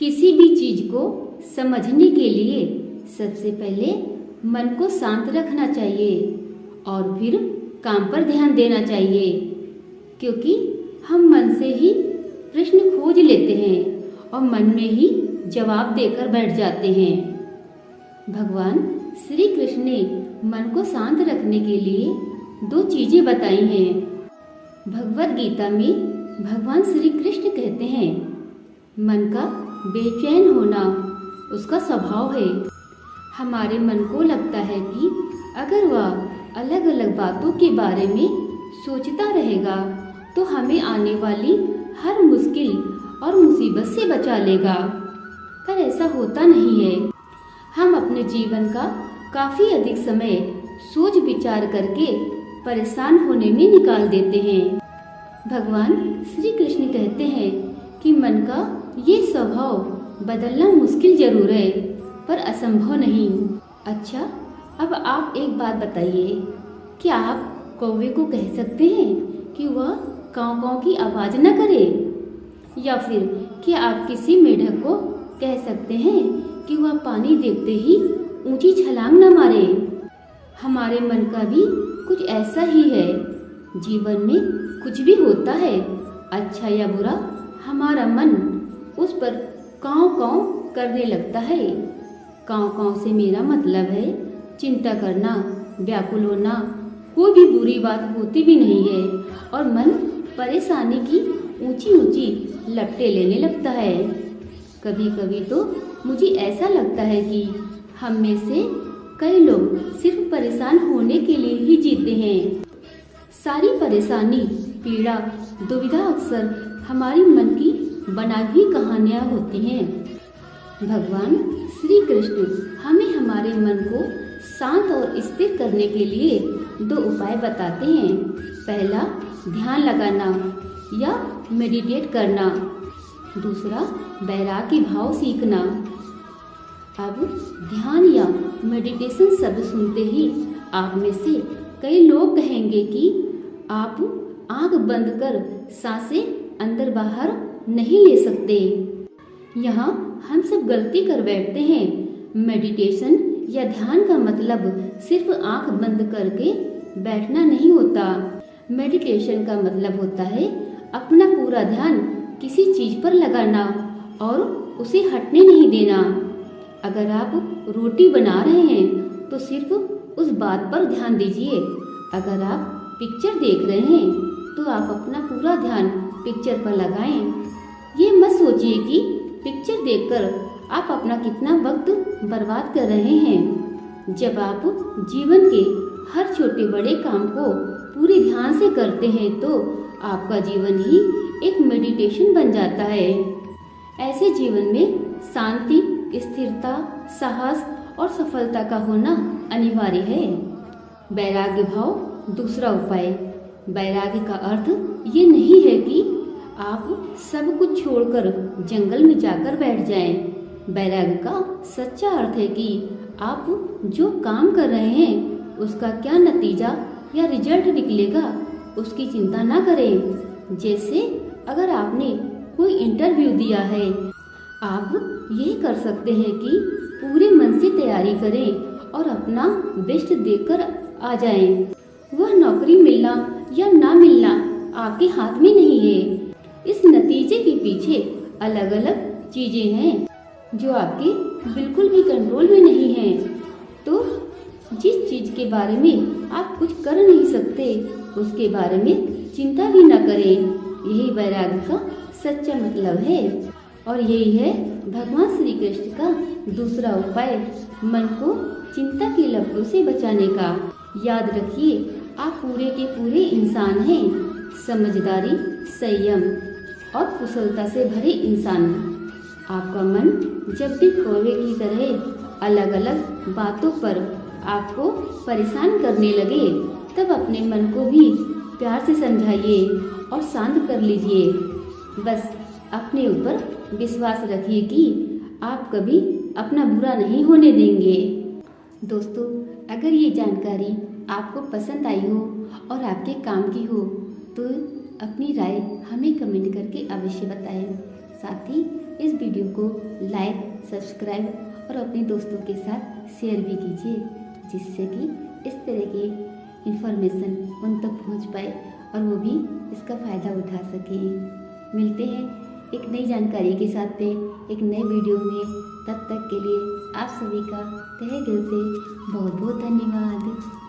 किसी भी चीज को समझने के लिए सबसे पहले मन को शांत रखना चाहिए और फिर काम पर ध्यान देना चाहिए, क्योंकि हम मन से ही प्रश्न खोज लेते हैं और मन में ही जवाब देकर बैठ जाते हैं। भगवान श्री कृष्ण ने मन को शांत रखने के लिए 2 चीजें बताई हैं। भगवद गीता में भगवान श्री कृष्ण कहते हैं, मन का बेचैन होना उसका स्वभाव है। हमारे मन को लगता है कि अगर वह अलग अलग बातों के बारे में सोचता रहेगा तो हमें आने वाली हर मुश्किल और मुसीबत से बचा लेगा, पर ऐसा होता नहीं है। हम अपने जीवन का काफी अधिक समय सोच विचार करके परेशान होने में निकाल देते हैं। भगवान श्री कृष्ण कहते हैं कि मन का ये स्वभाव बदलना मुश्किल जरूर है, पर असंभव नहीं। अच्छा, अब आप एक बात बताइए, क्या आप कौवे को कह सकते हैं कि वह काँव काँव की आवाज न करे? या फिर क्या आप किसी मेढक को कह सकते हैं कि वह पानी देखते ही ऊंची छलांग न मारे? हमारे मन का भी कुछ ऐसा ही है। जीवन में कुछ भी होता है, अच्छा या बुरा, हमारा मन उस पर काँव काँव करने लगता है। काँव काँव से मेरा मतलब है चिंता करना, व्याकुल होना। कोई भी बुरी बात होती भी नहीं है और मन परेशानी की ऊंची ऊंची लपटें लेने लगता है। कभी कभी तो मुझे ऐसा लगता है कि हम में से कई लोग सिर्फ परेशान होने के लिए ही जीते हैं। सारी परेशानी, पीड़ा, दुविधा अक्सर हमारी मन की बनाई हुई कहानियाँ होती हैं। भगवान श्री कृष्ण हमें हमारे मन को शांत और स्थिर करने के लिए 2 उपाय बताते हैं। पहला, ध्यान लगाना या मेडिटेट करना। दूसरा, वैराग्य भाव सीखना। अब ध्यान या मेडिटेशन शब्द सुनते ही आप में से कई लोग कहेंगे कि आप आंख बंद कर सांसें अंदर बाहर नहीं ले सकते। यहाँ हम सब गलती कर बैठते हैं। मेडिटेशन या ध्यान का मतलब सिर्फ आंख बंद करके बैठना नहीं होता। मेडिटेशन का मतलब होता है अपना पूरा ध्यान किसी चीज पर लगाना और उसे हटने नहीं देना। अगर आप रोटी बना रहे हैं तो सिर्फ उस बात पर ध्यान दीजिए। अगर आप पिक्चर देख रहे हैं तो आप अपना पूरा ध्यान पिक्चर पर लगाएं। ये मत सोचिए कि पिक्चर देखकर आप अपना कितना वक्त बर्बाद कर रहे हैं। जब आप जीवन के हर छोटे बड़े काम को पूरे ध्यान से करते हैं तो आपका जीवन ही एक मेडिटेशन बन जाता है। ऐसे जीवन में शांति, स्थिरता, साहस और सफलता का होना अनिवार्य है। वैराग्य भाव दूसरा उपाय। वैराग्य का अर्थ ये नहीं है कि आप सब कुछ छोड़कर जंगल में जाकर बैठ जाएं। वैराग्य का सच्चा अर्थ है कि आप जो काम कर रहे हैं उसका क्या नतीजा या रिजल्ट निकलेगा उसकी चिंता ना करें। जैसे अगर आपने कोई इंटरव्यू दिया है, आप यही कर सकते हैं कि पूरे मन से तैयारी करें और अपना बेस्ट देकर आ जाएं। वह नौकरी मिलना या ना मिलना आपके हाथ में नहीं है। इस नतीजे के पीछे अलग अलग चीजें हैं जो आपके बिल्कुल भी कंट्रोल में नहीं है। तो जिस चीज के बारे में आप कुछ कर नहीं सकते उसके बारे में चिंता भी न करें। यही वैराग्य का सच्चा मतलब है और यही है भगवान श्री कृष्ण का दूसरा उपाय, मन को चिंता की लपटों से बचाने का। याद रखिए, आप पूरे के पूरे इंसान हैं। समझदारी, संयम और कुशलता से भरे इंसान। आपका मन जब भी कौवे की तरह अलग अलग बातों पर आपको परेशान करने लगे तब अपने मन को भी प्यार से समझाइए और शांत कर लीजिए। बस अपने ऊपर विश्वास रखिए कि आप कभी अपना बुरा नहीं होने देंगे। दोस्तों, अगर ये जानकारी आपको पसंद आई हो और आपके काम की हो तो अपनी राय हमें कमेंट करके अवश्य बताएं। साथ ही इस वीडियो को लाइक, सब्सक्राइब और अपने दोस्तों के साथ शेयर भी कीजिए, जिससे कि इस तरह की इन्फॉर्मेशन उन तक पहुंच पाए और वो भी इसका फ़ायदा उठा सकें। मिलते हैं एक नई जानकारी के साथ एक नए वीडियो में। तब तक के लिए आप सभी का तहे दिल से बहुत बहुत धन्यवाद।